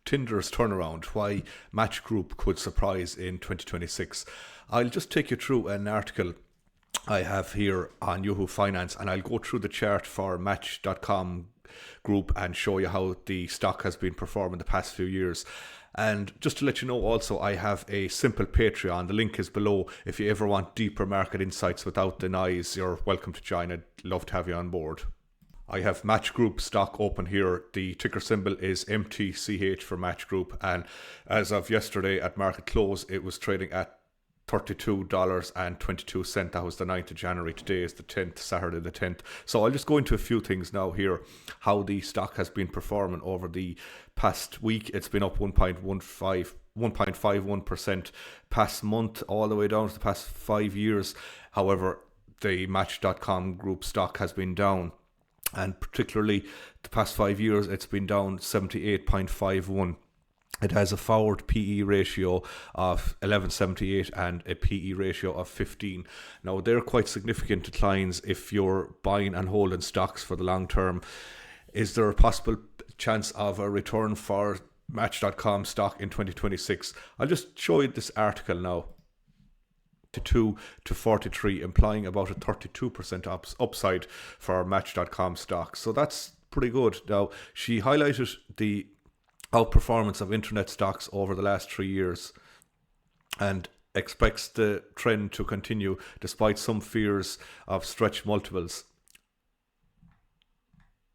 Tinder's turnaround, why Match Group could surprise in 2026. I'll just take you through an article I have here on Yahoo Finance, and I'll go through the chart for Match.com Group and show you how the stock has been performing the past few years. And just to let you know also, I have a simple Patreon. The link is below. If you ever want deeper market insights without the noise, you're welcome to join. I'd love to have you on board. I have Match Group stock open here. The ticker symbol is MTCH for Match Group, and as of yesterday at market close, it was trading at $32.22. That was the 9th of January. Today is the 10th, Saturday the 10th. So I'll just go into a few things now here. How the stock has been performing over the past week. It's been up 1.51% past month, all the way down to the past 5 years. However, the Match.com Group stock has been down, and particularly the past 5 years, it's been down 78.51. It has a forward PE ratio of 11.78 and a PE ratio of 15. Now, they're quite significant declines if you're buying and holding stocks for the long term. Is there a possible chance of a return for Match.com stock in 2026? I'll just show you this article now. 2 to 43, implying about a 32% upside for Match.com stock. So that's pretty good. Now, she highlighted the outperformance of internet stocks over the last 3 years and expects the trend to continue despite some fears of stretched multiples.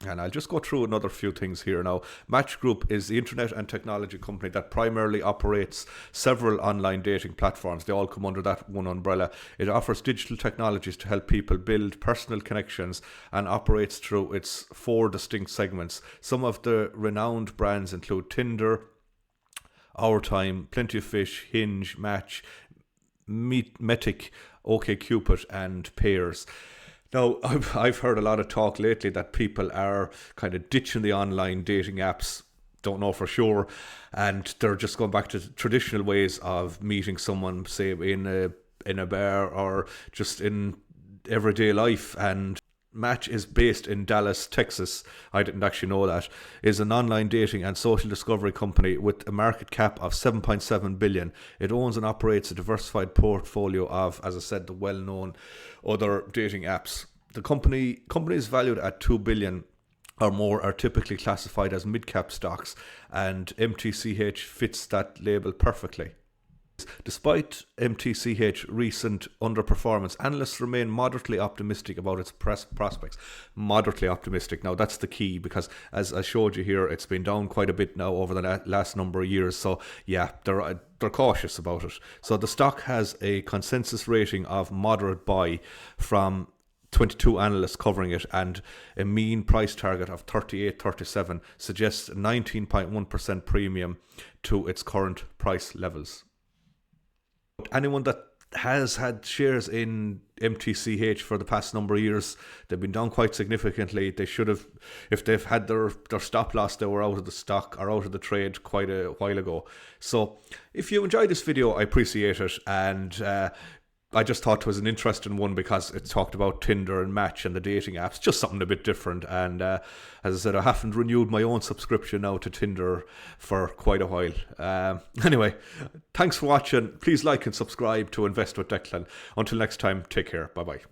And I'll just go through another few things here now. Match Group is the internet and technology company that primarily operates several online dating platforms. They all come under that one umbrella. It offers digital technologies to help people build personal connections and operates through its 4 distinct segments. Some of the renowned brands include Tinder, Our Time, Plenty of Fish, Hinge, Match, Metic, OkCupid, and Pairs. Now, I've heard a lot of talk lately that people are kind of ditching the online dating apps, don't know for sure, and they're just going back to traditional ways of meeting someone, say in a bar or just in everyday life. And Match is based in Dallas, Texas. I didn't actually know that. Is an online dating and social discovery company with a market cap of $7.7 billion. It owns and operates a diversified portfolio of, as I said, the well-known other dating apps. The company is valued at $2 billion or more, are typically classified as mid-cap stocks, and MTCH fits that label perfectly. Despite MTCH recent underperformance, analysts remain moderately optimistic about its prospects. Moderately optimistic. Now, that's the key, because as I showed you here, it's been down quite a bit now over the last number of years. So yeah, they're cautious about it. So the stock has a consensus rating of moderate buy from 22 analysts covering it, and a mean price target of 38.37 suggests a 19.1% premium to its current price levels. Anyone that has had shares in MTCH for the past number of years, they've been down quite significantly. They should have, if they've had their stop loss, they were out of the stock or out of the trade quite a while ago. So if you enjoyed this video, I appreciate it, and I just thought it was an interesting one because it talked about Tinder and Match and the dating apps, just something a bit different. And as I said, I haven't renewed my own subscription now to Tinder for quite a while. Anyway, thanks for watching. Please like and subscribe to Invest with Declan. Until next time, take care. Bye-bye.